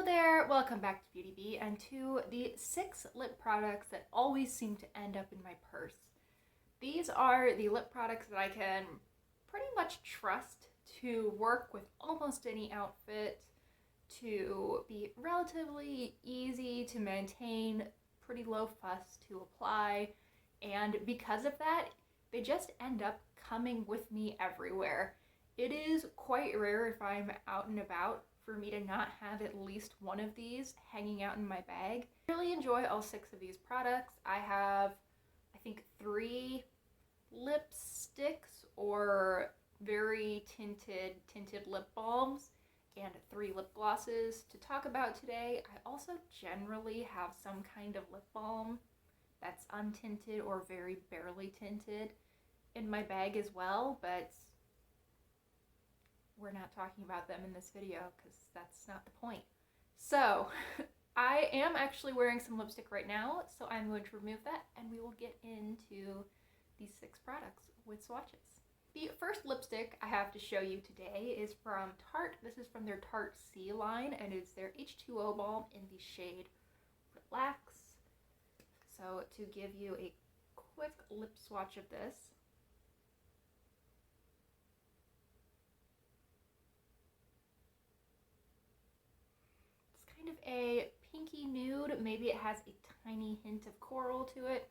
Hello there, welcome back to Beauty Bee and to the 6 lip products that always seem to end up in my purse. These are the lip products that I can pretty much trust to work with almost any outfit, to be relatively easy to maintain, pretty low fuss to apply, and because of that, they just end up coming with me everywhere. It is quite rare if I'm out and about for me to not have at least one of these hanging out in my bag. I really enjoy all 6 of these products. I have, I think, 3 lipsticks or very tinted lip balms and 3 lip glosses to talk about today. I also generally have some kind of lip balm that's untinted or very barely tinted in my bag as well, but we're not talking about them in this video because that's not the point. So I am actually wearing some lipstick right now, so I'm going to remove that and we will get into these 6 products with swatches. The first lipstick I have to show you today is from Tarte. This is from their Tarte C line and it's their H2O balm in the shade Relax. So to give you a quick lip swatch of this, kind of a pinky nude, maybe it has a tiny hint of coral to it.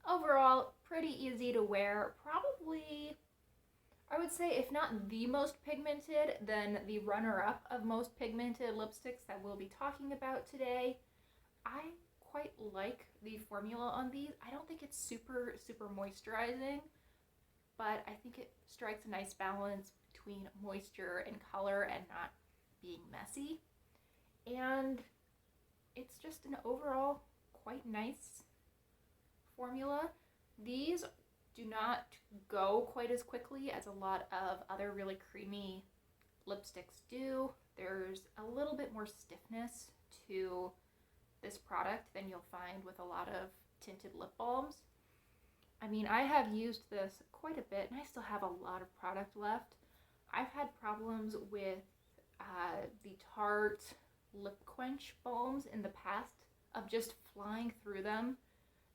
Overall, pretty easy to wear, probably, I would say, if not the most pigmented, then the runner-up of most pigmented lipsticks that we'll be talking about today. I quite like the formula on these. I don't think it's super moisturizing, but I think it strikes a nice balance between moisture and color and not being messy. And it's just an overall quite nice formula. These do not go quite as quickly as a lot of other really creamy lipsticks do. There's a little bit more stiffness to this product than you'll find with a lot of tinted lip balms. I mean, I have used this quite a bit and I still have a lot of product left. I've had problems with the Tarte lip quench balms in the past of just flying through them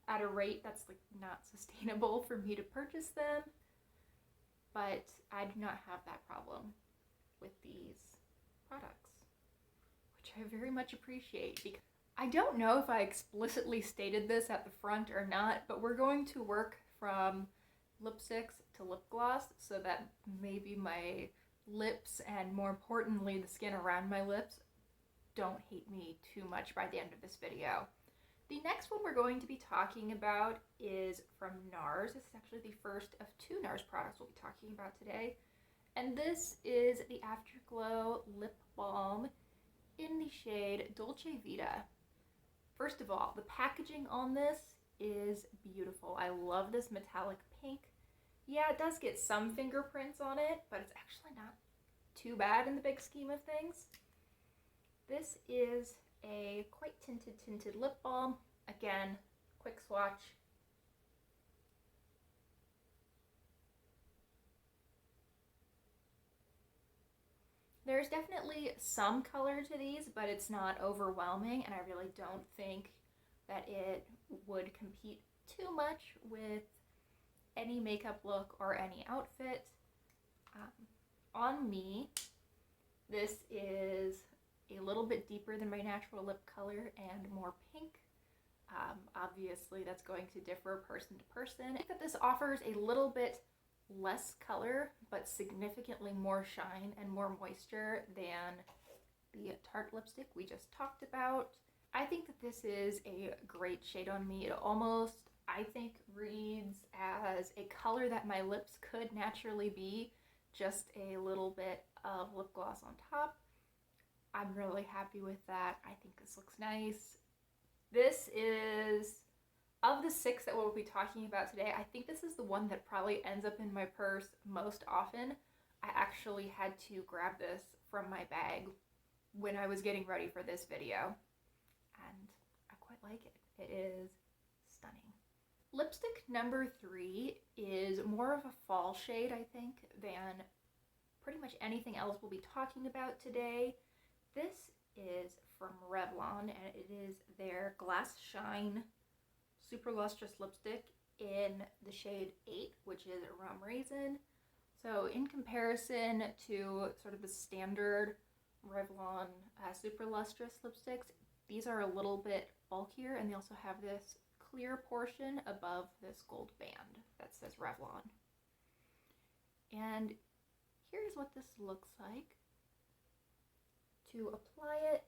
at a rate that's like not sustainable for me to purchase them, but I do not have that problem with these products, which I very much appreciate. Because I don't know if I explicitly stated this at the front or not, but we're going to work from lipsticks to lip gloss so that maybe my lips and more importantly the skin around my lips don't hate me too much by the end of this video. The next one we're going to be talking about is from NARS. This is actually the first of 2 NARS products we'll be talking about today. And this is the Afterglow Lip Balm in the shade Dolce Vita. First of all, the packaging on this is beautiful. I love this metallic pink. Yeah, it does get some fingerprints on it, but it's actually not too bad in the big scheme of things. This is a quite tinted lip balm. Again, quick swatch. There's definitely some color to these, but it's not overwhelming, and I really don't think that it would compete too much with any makeup look or any outfit. On me, this is a little bit deeper than my natural lip color and more pink. Obviously that's going to differ person to person. I think that this offers a little bit less color but significantly more shine and more moisture than the Tarte lipstick we just talked about. I think that this is a great shade on me. It almost, I think, reads as a color that my lips could naturally be, just a little bit of lip gloss on top. I'm really happy with that. I think this looks nice. This is, of the 6 that we'll be talking about today, I think this is the one that probably ends up in my purse most often. I actually had to grab this from my bag when I was getting ready for this video, and I quite like it. It is stunning. Lipstick number 3 is more of a fall shade, I think, than pretty much anything else we'll be talking about today. This is from It is their Glass Shine Super Lustrous Lipstick in the shade 8, which is Rum Raisin. So in comparison to sort of the standard Revlon Super Lustrous lipsticks, these are a little bit bulkier, and they also have this clear portion above this gold band that says Revlon. And here's what this looks like. To apply it,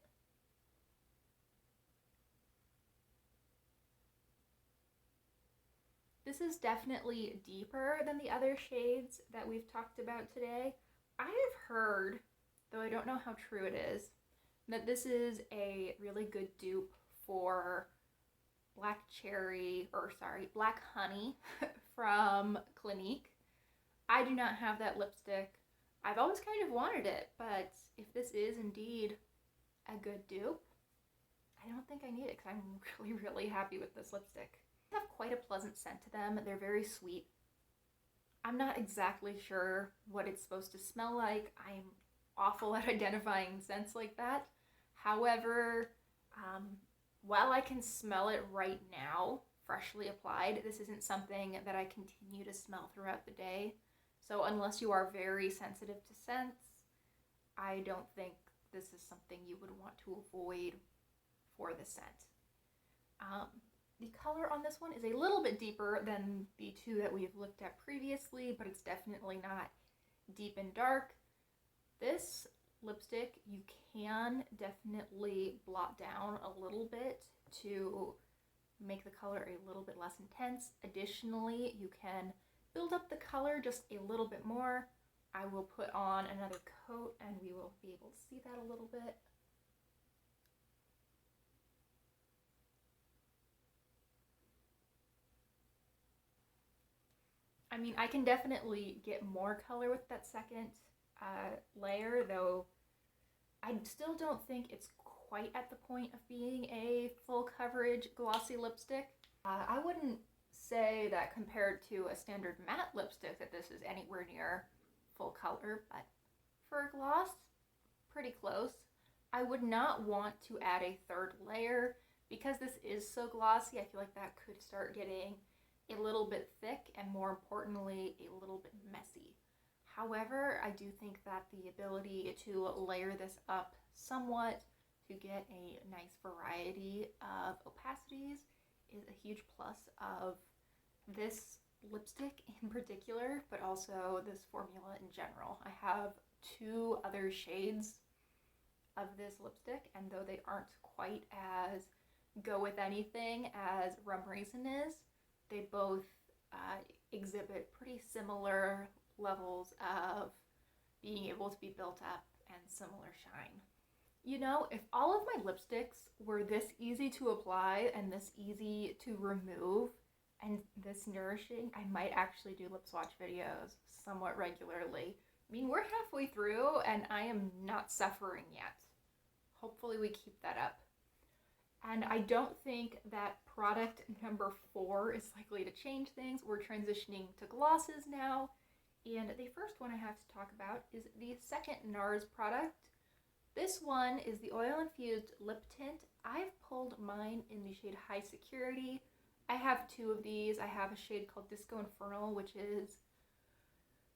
this is definitely deeper than the other shades that we've talked about today. I have heard, though I don't know how true it is, that this is a really good dupe for Black Honey from Clinique. I do not have that lipstick. I've always kind of wanted it, but if this is indeed a good dupe, I don't think I need it because I'm really happy with this lipstick. They have quite a pleasant scent to them. They're very sweet. I'm not exactly sure what it's supposed to smell like. I'm awful at identifying scents like that. However, while I can smell it right now, freshly applied, this isn't something that I continue to smell throughout the day. So unless you are very sensitive to scents, I don't think this is something you would want to avoid for the scent. The color on this one is a little bit deeper than the two that we've looked at previously, but it's definitely not deep and dark. This lipstick you can definitely blot down a little bit to make the color a little bit less intense. Additionally, you can build up the color just a little bit more. I will put on another coat and we will be able to see that a little bit. I mean, I can definitely get more color with that second layer, though I still don't think it's quite at the point of being a full coverage glossy lipstick. I wouldn't say that compared to a standard matte lipstick that this is anywhere near full color, but for a gloss, pretty close. I would not want to add a third layer because this is so glossy. I feel like that could start getting a little bit thick and, more importantly, a little bit messy. However, I do think that the ability to layer this up somewhat to get a nice variety of opacities is a huge plus of this lipstick in particular, but also this formula in general. I have two other shades of this lipstick, and though they aren't quite as go with anything as Rum Raisin is, they both exhibit pretty similar levels of being able to be built up and similar shine. You know, if all of my lipsticks were this easy to apply and this easy to remove and this nourishing, I might actually do lip swatch videos somewhat regularly. I mean, we're halfway through and I am not suffering yet. Hopefully we keep that up. And I don't think that product number 4 is likely to change things. We're transitioning to glosses now. And the first one I have to talk about is the second NARS product. This one is the Oil Infused Lip Tint. I've pulled mine in the shade High Security. I have two of these. I have a shade called Disco Infernal, which is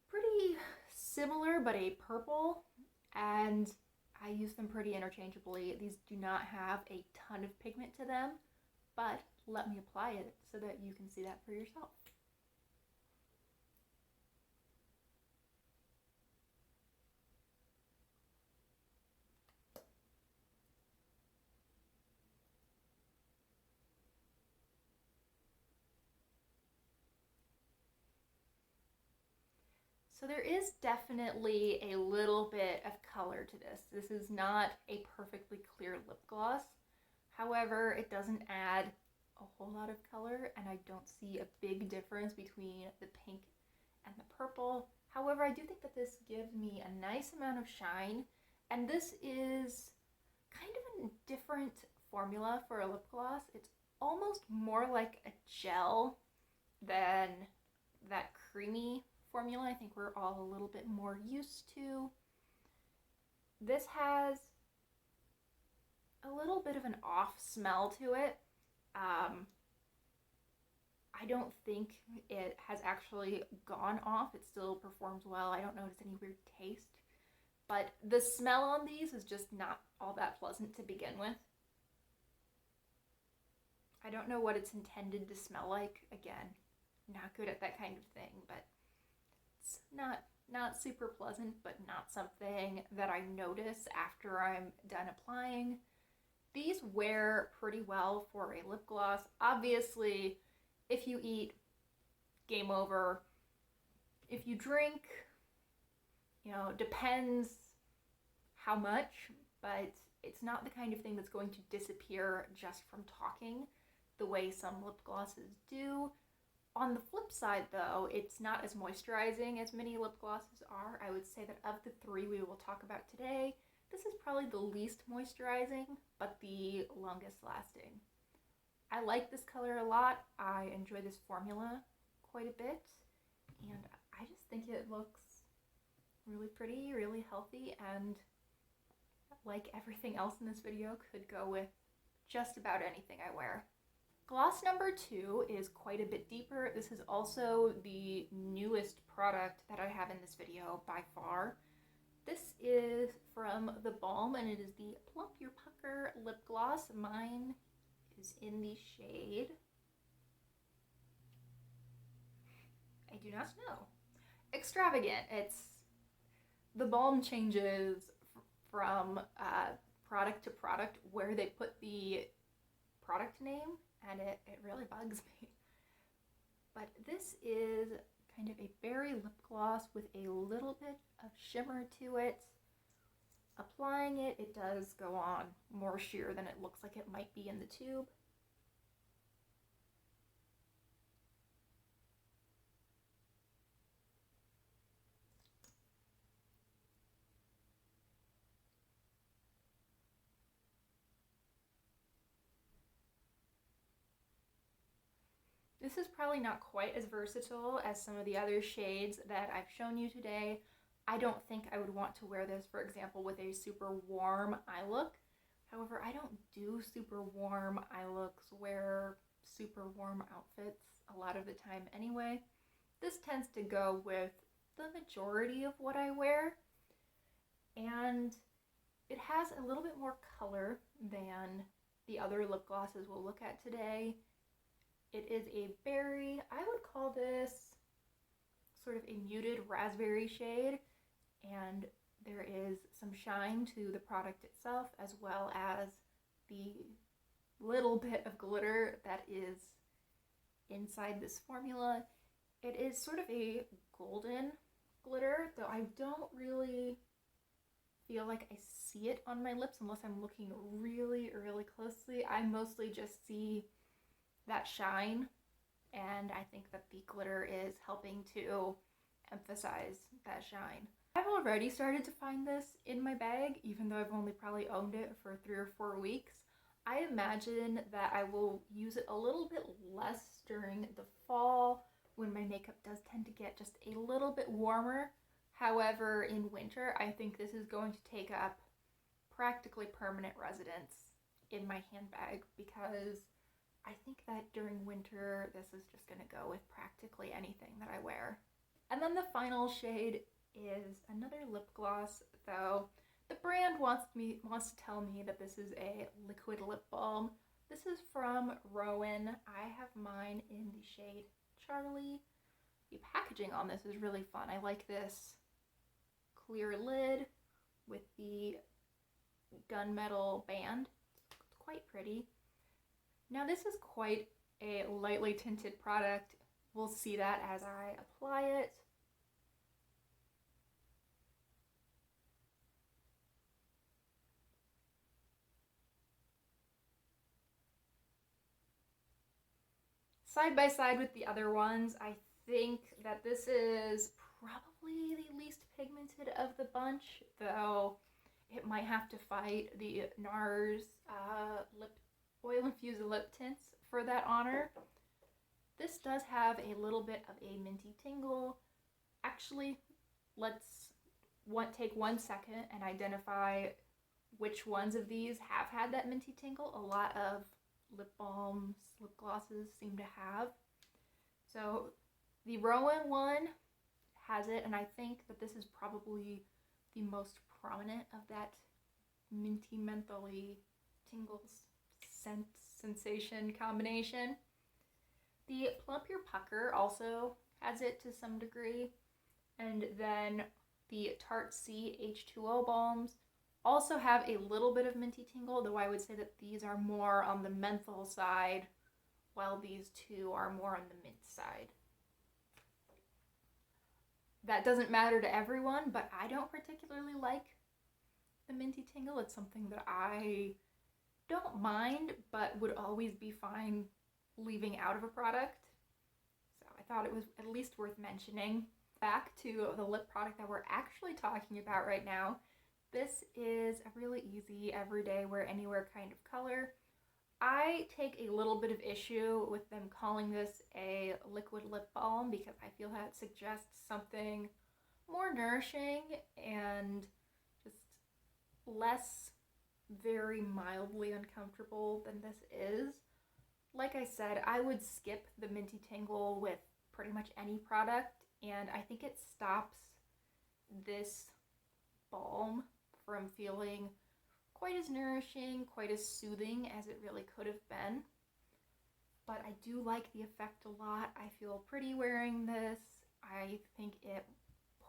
pretty similar, but a purple. And I use them pretty interchangeably. These do not have a ton of pigment to them, but let me apply it so that you can see that for yourself. So there is definitely a little bit of color to this. This is not a perfectly clear lip gloss. However, it doesn't add a whole lot of color, and I don't see a big difference between the pink and the purple. However, I do think that this gives me a nice amount of shine, and this is kind of a different formula for a lip gloss. It's almost more like a gel than that creamy formula I think we're all a little bit more used to. This has a little little bit of an off smell to it. I don't think it has actually gone off. It still performs well. I don't notice any weird taste. But the smell on these is just not all that pleasant to begin with. I don't know what it's intended to smell like. Again, not good at that kind of thing, but it's not super pleasant, but not something that I notice after I'm done applying. These wear pretty well for a lip gloss. Obviously, if you eat, game over. If you drink, depends how much, but it's not the kind of thing that's going to disappear just from talking the way some lip glosses do. On the flip side, though, it's not as moisturizing as many lip glosses are. I would say that of the three we will talk about today, this is probably the least moisturizing, but the longest lasting. I like this color a lot. I enjoy this formula quite a bit, and I just think it looks really pretty, really healthy, and like everything else in this video, could go with just about anything I wear. Gloss number 2 is quite a bit deeper. This is also the newest product that I have in this video by far. This is from the Balm, and it is the Plump Your Pucker lip gloss. Mine is in the shade, I do not know, Extravagant. The Balm changes from product to product where they put the product name, and it really bugs me. But this is kind of a berry lip gloss with a little bit of shimmer to it. Applying it, it does go on more sheer than it looks like it might be in the tube. This is probably not quite as versatile as some of the other shades that I've shown you today. I don't think I would want to wear this, for example, with a super warm eye look. However, I don't do super warm eye looks, wear super warm outfits a lot of the time anyway. This tends to go with the majority of what I wear, and it has a little bit more color than the other lip glosses we'll look at today. It is a berry, I would call this sort of a muted raspberry shade, and there is some shine to the product itself, as well as the little bit of glitter that is inside this formula. It is sort of a golden glitter, though I don't really feel like I see it on my lips unless I'm looking really, really closely. I mostly just see that shine, and I think that the glitter is helping to emphasize that shine. I've already started to find this in my bag, even though I've only probably owned it for 3 or 4 weeks. I imagine that I will use it a little bit less during the fall when my makeup does tend to get just a little bit warmer. However, in winter, I think this is going to take up practically permanent residence in my handbag, because I think that during winter, this is just going to go with practically anything that I wear. And then the final shade is another lip gloss, though the brand wants to tell me that this is a liquid lip balm. This is from Rowan. I have mine in the shade Charlie. The packaging on this is really fun. I like this clear lid with the gunmetal band. It's quite pretty. Now this is quite a lightly tinted product. We'll see that as I apply it. Side by side with the other ones, I think that this is probably the least pigmented of the bunch, though it might have to fight the NARS oil-infused lip tints for that honor. This does have a little bit of a minty tingle. Actually, let's take 1 second and identify which ones of these have had that minty tingle. A lot of lip balms, lip glosses seem to have. So the Rowan one has it, and I think that this is probably the most prominent of that minty mentholy tingles scent sensation combination. The Plump Your Pucker also has it to some degree, and then the Tarte C H2O balms also have a little bit of minty tingle, though I would say that these are more on the menthol side, while these two are more on the mint side. That doesn't matter to everyone, but I don't particularly like the minty tingle. It's something that I don't mind, but would always be fine leaving out of a product. So I thought it was at least worth mentioning. Back to the lip product that we're actually talking about right now. This is a really easy, everyday, wear anywhere kind of color. I take a little bit of issue with them calling this a liquid lip balm because I feel that suggests something more nourishing and just less very mildly uncomfortable than this is. Like I said, I would skip the minty tingle with pretty much any product, and I think it stops this balm from feeling quite as nourishing, quite as soothing as it really could have been. But I do like the effect a lot. I feel pretty wearing this. I think it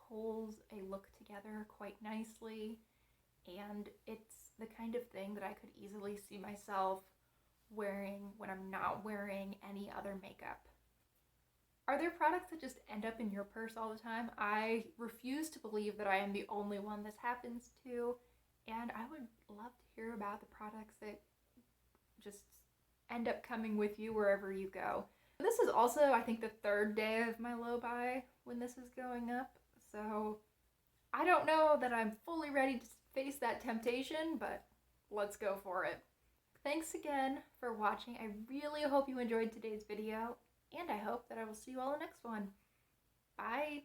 pulls a look together quite nicely, and it's the kind of thing that I could easily see myself wearing when I'm not wearing any other makeup. Are there products that just end up in your purse all the time? I refuse to believe that I am the only one this happens to, and I would love to hear about the products that just end up coming with you wherever you go. This is also, I think, the third day of my low buy when this is going up, so I don't know that I'm fully ready to face that temptation, but let's go for it. Thanks again for watching. I really hope you enjoyed today's video, and I hope that I will see you all in the next one. Bye!